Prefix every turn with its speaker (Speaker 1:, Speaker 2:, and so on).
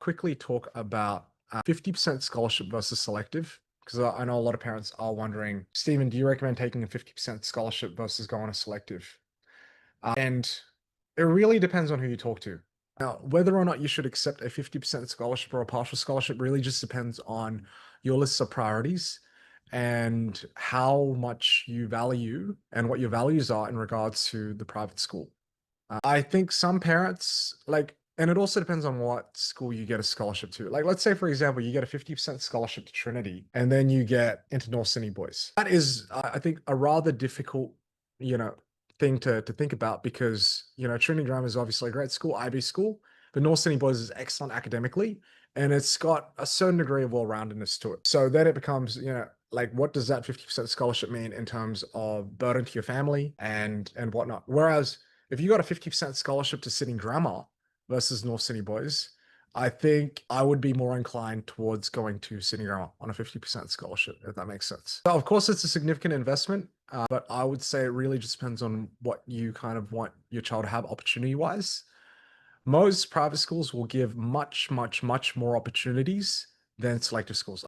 Speaker 1: quickly talk about 50% scholarship versus selective, because I know a lot of parents are wondering, Stephen, do you recommend taking a 50% scholarship versus going a selective? And it really depends on who you talk to. Now, whether or not you should accept a 50% scholarship or a partial scholarship really just depends on your list of priorities and how much you value and what your values are in regards to the private school. I think some parents and it also depends on what school you get a scholarship to. Like, let's say, for example, you get a 50% scholarship to Trinity and then you get into North Sydney Boys. That is, I think, a rather difficult, thing to think about because, Trinity Grammar is obviously a great school, IB school, but North Sydney Boys is excellent academically and it's got a certain degree of well-roundedness to it. So then it becomes, what does that 50% scholarship mean in terms of burden to your family and whatnot? Whereas if you got a 50% scholarship to Sydney Grammar versus North Sydney Boys, I think I would be more inclined towards going to Sydney Grammar on a 50% scholarship, if that makes sense. So of course, it's a significant investment, but I would say it really just depends on what you kind of want your child to have opportunity-wise. Most private schools will give much, much, much more opportunities than selective schools.